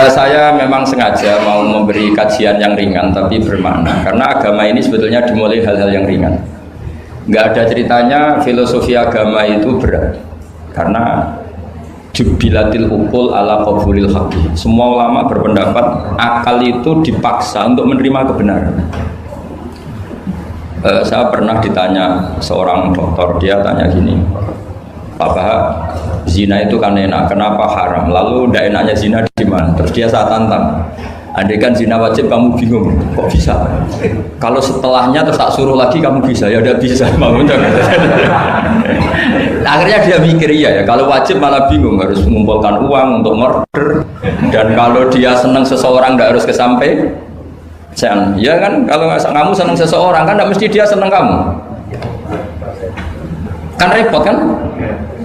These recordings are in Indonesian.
Saya memang sengaja mau memberi kajian yang ringan tapi bermakna karena agama ini sebetulnya dimulai hal-hal yang ringan. Nggak ada ceritanya filosofi agama itu berat karena jubilatil ukul ala qabulil haqi. Semua ulama berpendapat akal itu dipaksa untuk menerima kebenaran. Saya pernah ditanya seorang dokter, dia tanya gini, Papa, zina itu kan enak, kenapa haram? Lalu tidak enaknya zina di mana? Terus dia saya tantang, andai kan zina wajib kamu bingung, kok bisa? Kalau setelahnya terus tak suruh lagi kamu bisa, ya udah bisa. Akhirnya dia mikir ya, kalau wajib malah bingung, harus mengumpulkan uang untuk murder. Dan kalau dia senang seseorang tidak harus kesampaian. Ya kan, kalau kamu senang seseorang kan tidak mesti dia senang kamu. Kan repot kan?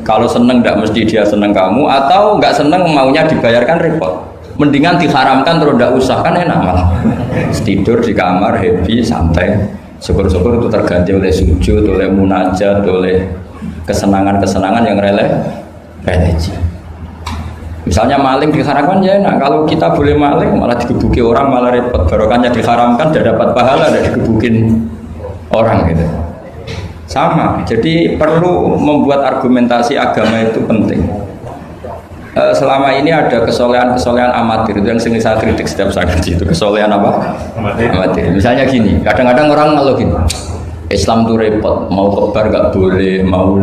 Kalau seneng tidak mesti dia seneng kamu, atau nggak seneng maunya dibayarkan repot. Mendingan diharamkan terus tidak usah, kan enak malah. Tidur di kamar happy santai. Syukur-syukur itu terganti oleh sujud, oleh munajat, oleh kesenangan-kesenangan yang religi. Misalnya maling diharamkan ya enak. Kalau kita boleh maling malah digebuki orang malah repot. Barokahnya diharamkan tidak dapat pahala, tidak digebukin orang gitu. Sama, jadi perlu membuat argumentasi agama itu penting. Selama ini ada kesolehan-kesolehan amatir, itu yang sering saya kritik setiap saya ngaji itu kesolehan apa? Amatir. Misalnya gini, kadang-kadang orang kalau gini, Islam itu repot, mau kebar gak boleh, mau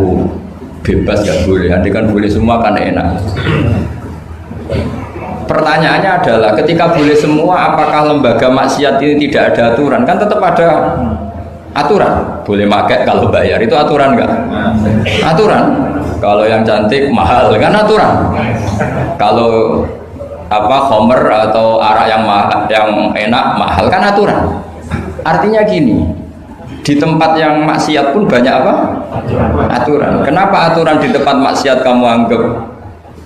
bebas gak boleh, andai kan boleh semua kan enak. Pertanyaannya adalah, ketika boleh semua, apakah lembaga maksiat ini tidak ada aturan? Kan tetap ada aturan, boleh pakai kalau bayar, itu aturan enggak? Aturan. Kalau yang cantik mahal kan aturan. Kalau apa khomer atau arak yang enak mahal kan aturan. Artinya gini, di tempat yang maksiat pun banyak apa? Aturan. Kenapa aturan di tempat maksiat kamu anggap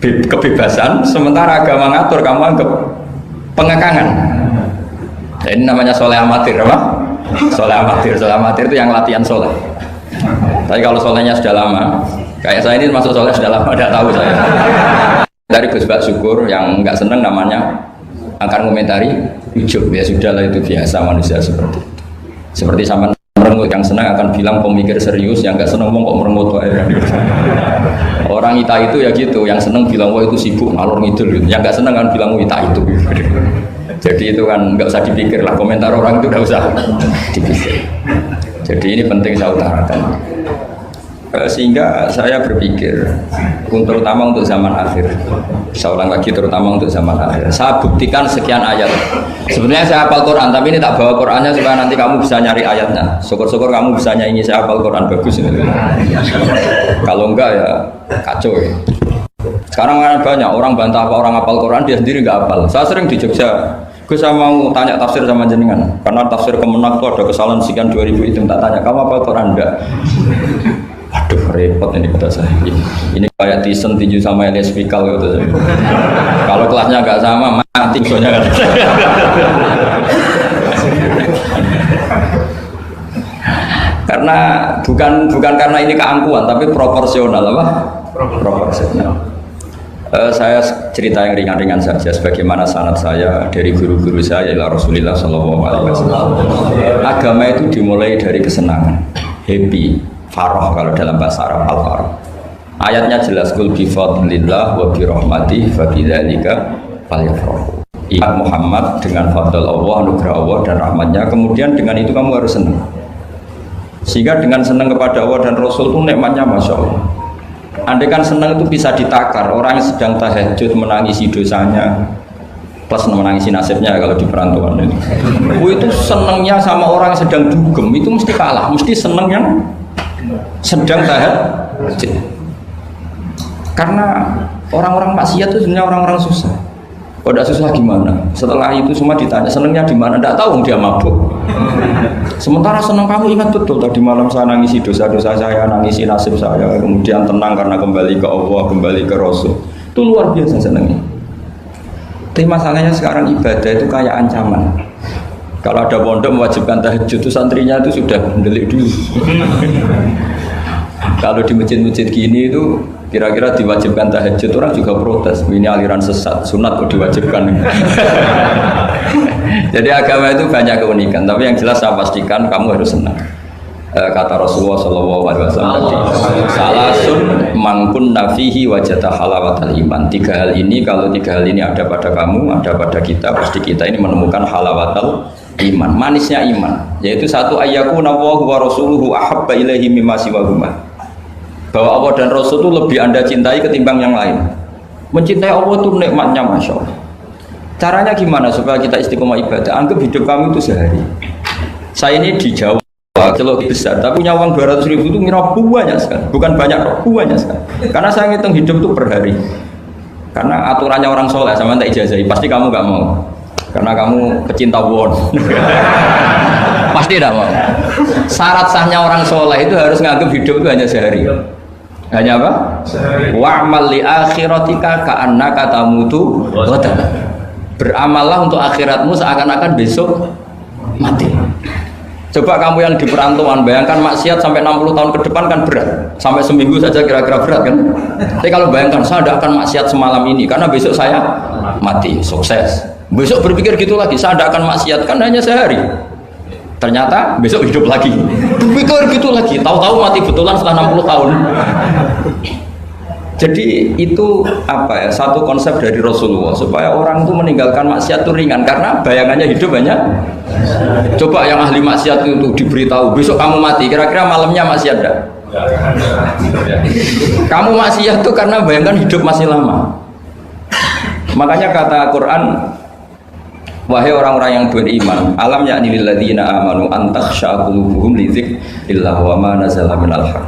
kebebasan, sementara agama ngatur kamu anggap pengekangan? Ini namanya soleh amatir, apa? Soleh amatir itu yang latihan soleh. Tapi kalau solehnya sudah lama, kayak saya ini masuk soleh sudah lama, tidak tahu saya. Dari Gus Bak Syukur yang nggak seneng namanya akan komentari ujub, ya sudahlah itu biasa manusia seperti itu. Seperti sama merengut, yang senang akan bilang pemikir serius, yang nggak seneng kok merengut. Orang ita itu ya gitu, yang seneng bilang wah itu sibuk ngalor ngidul gitu. Yang nggak seneng kan bilang wah ita itu. Jadi itu kan nggak usah dipikir lah, komentar orang itu nggak usah dipikir. Jadi ini penting saya utarakan. Sehingga saya berpikir, terutama untuk zaman akhir. Saya ulang lagi, terutama untuk zaman akhir. Saya buktikan sekian ayat. Sebenarnya saya hafal Quran, tapi ini tak bawa Qurannya supaya nanti kamu bisa nyari ayatnya. Syukur-syukur kamu bisa nyanyi saya hafal Quran bagus ini. Kalau enggak ya kacau ya. Sekarang kan banyak orang bantah apa orang hafal Quran, dia sendiri nggak hafal. Saya sering di Jogja, saya mau tanya tafsir sama jenengan, karena tafsir Kemenak itu ada kesalahan sekian 2000 itu, tak tanya kamu hafal Quran enggak? Aduh repot ini kata saya. Ini kayak Tyson tinju sama Elias Pikal gitu. Kalau kelasnya nggak sama mati soalnya kan. Karena bukan karena ini keangkuhan, tapi proporsional apa? Proporsional. Saya cerita yang ringan-ringan saja, sebagaimana sanad saya dari guru-guru saya ila Rasulullah SAW. Agama itu dimulai dari kesenangan, happy, farah kalau dalam bahasa Arab al-farah. Ayatnya jelas, kul bi fadlillah wa bi rahmatih fa bidzalika falyafrahu. Ingat Muhammad dengan fadl Allah, anugerah Allah dan rahmatnya, kemudian dengan itu kamu harus senang. Sehingga dengan senang kepada Allah dan Rasul itu nikmatnya Masya Allah. Andai kan senang itu bisa ditakar, orang yang sedang tahajud menangisi dosanya plus menangisi nasibnya kalau di perantauan ini. Itu senangnya sama orang yang sedang dugem itu mesti kalah, mesti senang yang sedang tahajud. Karena orang-orang maksiat itu sebenarnya orang-orang susah. Kalau tidak susah gimana? Setelah itu semua ditanya senangnya di mana? Tidak tahu dia mabuk. Sementara senang kamu ingat betul tadi malam saya nangisi dosa-dosa saya, nangisi nasib saya, kemudian tenang karena kembali ke Allah, kembali ke Rasul. Itu luar biasa senangnya. Tapi masalahnya sekarang ibadah itu kayak ancaman. Kalau ada pondok mewajibkan tahajud itu santrinya itu sudah mendelik dulu. Kalau di masjid-masjid gini itu kira-kira diwajibkan tahajud, orang juga protes. Ini aliran sesat, sunat kok diwajibkan. Jadi agama itu banyak keunikan, tapi yang jelas saya pastikan kamu harus senang. Kata Rasulullah SAW tadi, salasun mangkun nafihi wajata halawatal iman. Tiga hal ini, kalau tiga hal ini ada pada kamu, ada pada kita, pasti kita ini menemukan halawatal iman, manisnya iman. Yaitu satu, ayyakuna Allahu wa rasuluhu ahabba ilaihi mimma siwahuma. Bahwa Allah dan Rasul itu lebih Anda cintai ketimbang yang lain. Mencintai Allah itu nikmatnya Masya Allah. Caranya gimana supaya kita istiqomah ibadah? Anggap hidup kamu itu sehari. Saya ini di Jawa, celok besar, tapi punya uang 200.000 itu mirip banyak sekali. Bukan banyak, banyak sekali. Karena saya ngitung hidup itu per hari. Karena aturannya orang soleh, sama tak ijazahi, pasti kamu gak mau. Karena kamu pecinta won. Pasti tidak mau. Syarat sahnya orang soleh itu harus nganggap hidup itu hanya sehari. Hanya apa? Wa'mal li akhiratika ka'annaka tamutu ghadan. Beramallah untuk akhiratmu seakan-akan besok mati. Coba kamu yang di perantauan, bayangkan maksiat sampai 60 tahun ke depan kan berat. Sampai seminggu saja kira-kira berat kan. Tapi kalau bayangkan saya tidak akan maksiat semalam ini karena besok saya mati, sukses. Besok berpikir gitu lagi, saya tidak akan maksiat kan hanya sehari. Ternyata besok hidup lagi, berpikir gitu lagi, tahu-tahu mati betulan setelah 60 tahun. Jadi itu apa ya, satu konsep dari Rasulullah supaya orang itu meninggalkan maksiat itu ringan karena bayangannya hidup banyak. Coba yang ahli maksiat itu diberitahu besok kamu mati, kira-kira malamnya maksiat enggak? Kamu maksiat itu karena bayangkan hidup masih lama. Makanya kata Quran, wahai orang-orang yang beriman, alam yakni lil ladzina amanu an takhsha qulubuhum li dzikrillah wa ma nazala minal haq.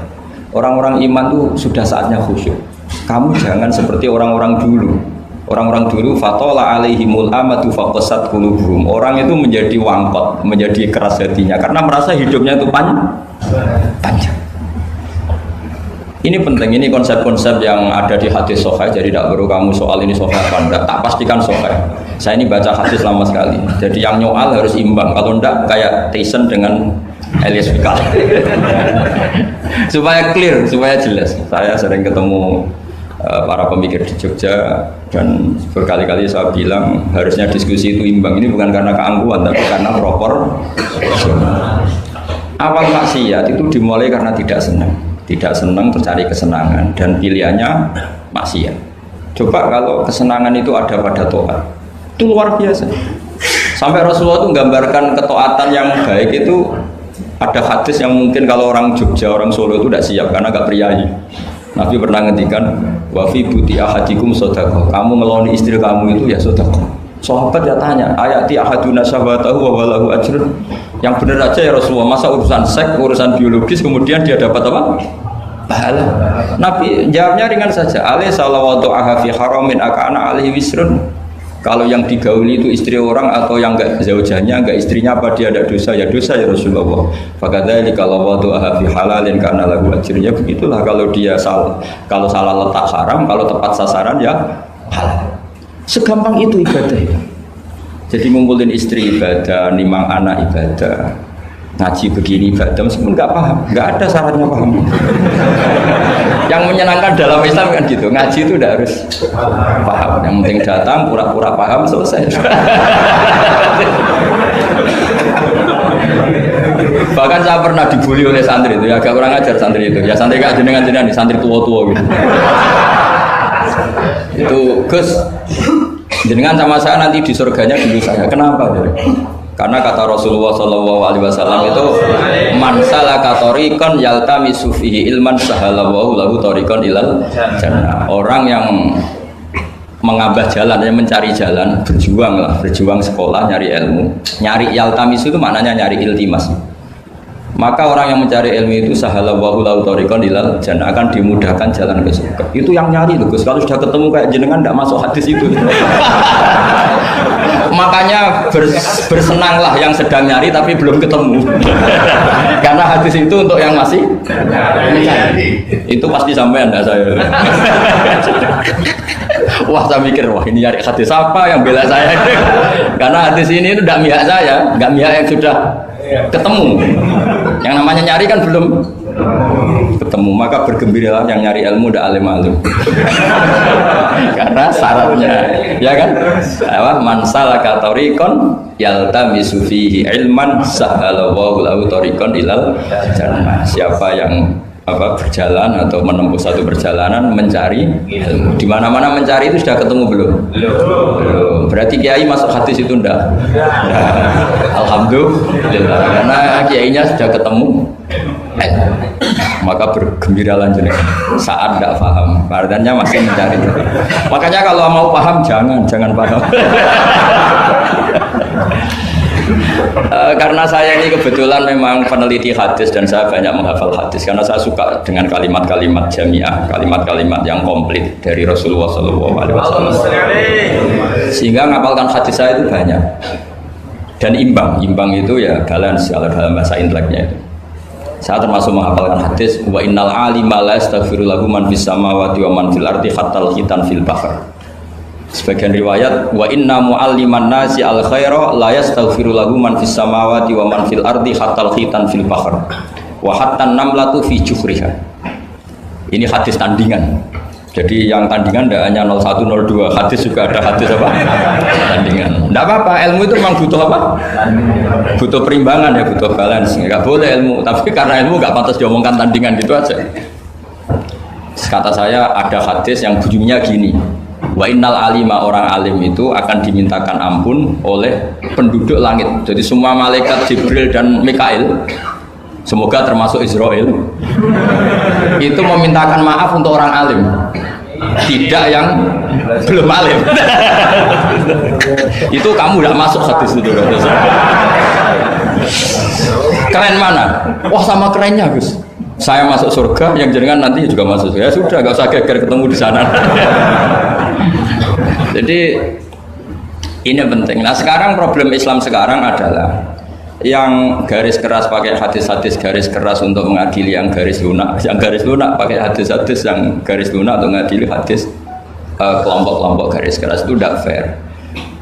Orang-orang iman itu sudah saatnya khusyuk. Kamu jangan seperti orang-orang dulu. Orang-orang dulu fatola alaihimul amatu faqasat qulubuhum. Orang itu menjadi wangkot, menjadi keras hatinya karena merasa hidupnya itu panjang. Ini penting, ini konsep-konsep yang ada di hadis sahih. Jadi tidak perlu kamu soal ini sahih apa enggak, tak pastikan sahih. Saya ini baca hadis lama sekali. Jadi yang nyoal harus imbang. Kalau enggak kayak Tyson dengan Elias Pikal. Supaya clear, supaya jelas. Saya sering ketemu para pemikir di Jogja dan berkali-kali saya bilang harusnya diskusi itu imbang. Ini bukan karena keangkuhan tapi karena proper. Awal maksiat itu dimulai karena tidak senang. Tidak senang tercari kesenangan dan pilihannya maksiat. Coba kalau kesenangan itu ada pada taat, itu luar biasa. Sampai Rasulullah itu menggambarkan ketaatan yang baik itu ada hadis yang mungkin kalau orang Jogja, orang Solo itu tidak siap karena gak priayi. Nabi pernah ngendikan, wa fi buti ahadikum shadaqah. Kamu ngeloni istri kamu itu ya shadaqah. Sahabat ya tanya, ayati ahaduna syahwatahu wa walahu ajrun. Yang benar aja ya Rasulullah, masa urusan seks, urusan biologis kemudian dia dapat apa? Pahala. Nabi jawabnya ringan saja, alaihi salawatu aha fi haramin akana alaihi wisrun. Kalau yang digauli itu istri orang atau yang enggak zaujahnya, enggak istrinya, apa dia ada dosa? Ya dosa ya Rasulullah. Fakadzalika lawatu aha fi halalin kana lahu ajrun. Ya begitulah kalau dia salah, kalau salah letak haram, kalau tepat sasaran ya halal. Segampang itu ibadah. Jadi ngumpulin istri ibadah, nimang anak ibadah, ngaji begini ibadah, meskipun nggak paham, nggak ada syaratnya paham. Yang menyenangkan dalam Islam kan gitu, ngaji itu udah harus paham. Yang penting datang, pura-pura paham, selesai. Bahkan saya pernah dibully oleh santri itu, ya agak kurang ajar santri itu. Ya santri gak jenengan-jenengan, santri tua-tua gitu. Itu Gus, jenengan sama saya nanti di surganya dulu saya. Kenapa? Karena kata Rasulullah SAW itu man salaka tariqan yaltamisu fihi ilman sahalallahu lahu tariqan ilal jannah. Orang yang mengambah jalan, yang mencari jalan, berjuang lah, berjuang sekolah, nyari ilmu. Nyari yaltamisu itu maknanya nyari iltimas. Maka orang yang mencari ilmu itu sahalallahu lahu tariqan ilal jannah, akan dimudahkan jalan ke surga. Itu yang nyari loh Gus. Kalau sudah ketemu kayak jenengan tidak masuk hadis itu. Makanya bersenanglah yang sedang nyari tapi belum ketemu. Karena hadis itu untuk yang masih mencari. Itu pasti sampai Anda saya. Wah saya mikir, wah ini nyari hadis apa yang bela saya. Karena hadis ini itu tidak mihak saya, nggak mihak yang sudah ketemu. Yang namanya nyari kan belum Ketemu, maka bergembiralah yang nyari ilmu ndak alim-alim. Karena syaratnya, ya kan? Man salaka tariqan yaltamisu fihi ilman sahalallahu lahu tariqan ilal jannah. Siapa yang berjalan atau menempuh satu perjalanan mencari ilmu. Di mana-mana mencari itu sudah ketemu belum? Belum. Berarti kiai masuk hadis itu enggak? Alhamdulillah. Karena kiainya sudah ketemu. Maka bergembiralah jenengan saat tidak paham. Artinya masih mencari. Makanya kalau mau paham jangan paham. Karena saya ini kebetulan memang peneliti hadis dan saya banyak menghafal hadis karena saya suka dengan kalimat-kalimat jamiah, kalimat-kalimat yang komplit dari Rasulullah SAW. Sehingga ngapalkan hadis saya itu banyak dan imbang itu ya balance kalau dalam bahasa inteleknya itu. Saya termasuk menghafalkan hadis wa innal alima la yastaghfiru lahu man fis samawati wa man fil ardi hatta al-khitan fil bahr. Sebagian riwayat wa inna mu'alliman nasi al khaira la yastaghfiru lahu man fis samawati wa man fil ardi hatta al khitan fil bahr wa hatta namlatu fi juhriha. Ini hadis tandingan. Jadi yang tandingan tidak hanya 01 02, hadis juga ada hadis apa? Tandingan. Tidak apa-apa, ilmu itu memang butuh apa? Butuh perimbangan ya, butuh balance. Enggak boleh ilmu, tapi karena ilmu enggak pantas diomongkan tandingan gitu aja. Kata saya ada hadis yang bunyinya gini. Wa innal alima, orang alim itu akan dimintakan ampun oleh penduduk langit. Jadi semua malaikat Jibril dan Mikail, semoga termasuk Israel, itu memintakan maaf untuk orang alim, tidak yang belum alim. Itu kamu tidak masuk hadis itu. Keren mana? Wah sama kerennya Gus. Saya masuk surga, yang jenengan nanti juga masuk surga. Ya sudah, nggak usah geger ketemu di sana. Jadi ini penting. Nah sekarang problem Islam sekarang adalah yang garis keras pakai hadis-hadis garis keras untuk mengadili yang garis lunak pakai hadis-hadis yang garis lunak untuk mengadili hadis kelompok-kelompok garis keras. Itu tidak fair.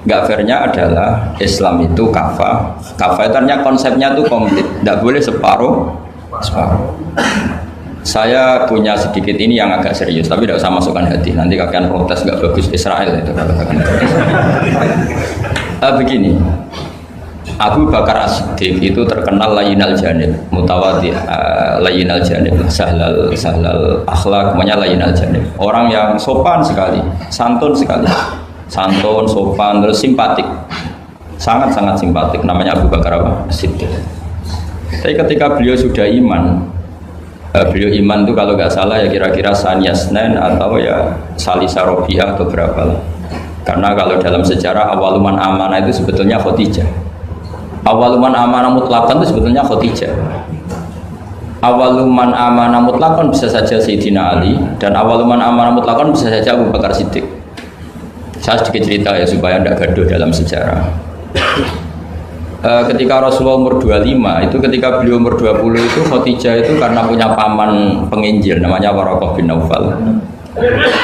Nggak fairnya adalah Islam itu kafah itu artinya konsepnya itu komplit, tidak boleh separuh. Saya punya sedikit ini yang agak serius, tapi tidak usah masukkan hati. Nanti kalian protes nggak bagus Israel itu. Begini, Abu Bakar As-Siddiq itu terkenal layyinal janib, mutawadhi, layyinal janib, sahlal akhlak, namanya layyinal janib. Orang yang sopan sekali, santun sekali, santun, sopan, terus simpatik, sangat simpatik. Namanya Abu Bakar As-Siddiq. Tapi ketika beliau sudah iman, beliau iman itu kalau nggak salah ya kira-kira Saniyasnen atau ya Salisa Robiah atau berapa lah. Karena kalau dalam sejarah awaluman amanah itu sebetulnya Khadijah. Awaluman amanah mutlaqan itu sebetulnya Khadijah. Awaluman amanah mutlaqan bisa saja Sayyidina Ali dan awaluman amanah mutlaqan bisa saja Abu Bakar Siddiq. Saya sedikit cerita ya supaya tidak gaduh dalam sejarah. Ketika Rasulullah umur 25 itu, ketika beliau umur 20 itu Khadijah itu karena punya paman penginjil namanya Waraqah bin Naufal,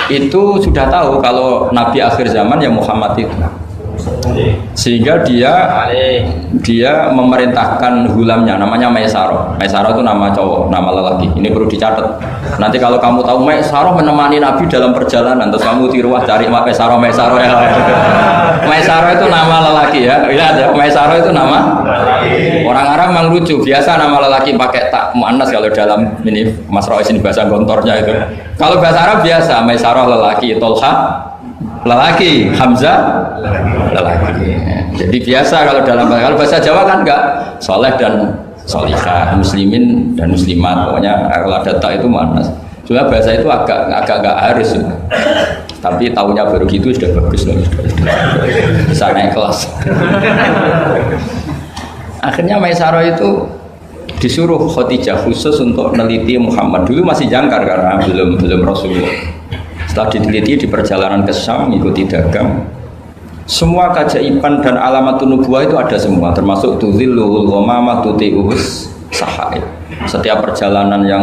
itu sudah tahu kalau Nabi akhir zaman ya Muhammad itu, sehingga dia memerintahkan hulamnya namanya Maisarah. Maisarah itu nama cowok, nama lelaki. Ini perlu dicatat. Nanti kalau kamu tahu Maisarah menemani Nabi dalam perjalanan, terus kamu tiruah cari Maisarah ya. Maisarah itu nama lelaki ya. Lihat, Maisarah itu nama. Orang Arab memang lucu. Biasa nama lelaki pakai tak muannas kalau dalam ini Mas Rois ini bahasa gontornya itu. Kalau bahasa Arab biasa Maisarah lelaki, Tolha lelaki, Hamzah lelaki. Jadi biasa kalau dalam bahasa Jawa kan enggak soleh dan solihah, muslimin dan muslimat. Pokoknya kalau ada tak itu muannas. Cuma bahasa itu agak harus. Tapi tahunya baru gitu sudah bagus loh. Bisa naik kelas. Akhirnya Maisarah itu disuruh Khadijah khusus untuk meneliti Muhammad. Dulu masih jangkar karena belum Rasulullah. Setelah diteliti di perjalanan ke Syam, mengikuti dagang, semua keajaiban dan alamatun nubuwah itu ada semua, termasuk tuzilluhul ghamamah tuti'uhus sahaib. Setiap perjalanan yang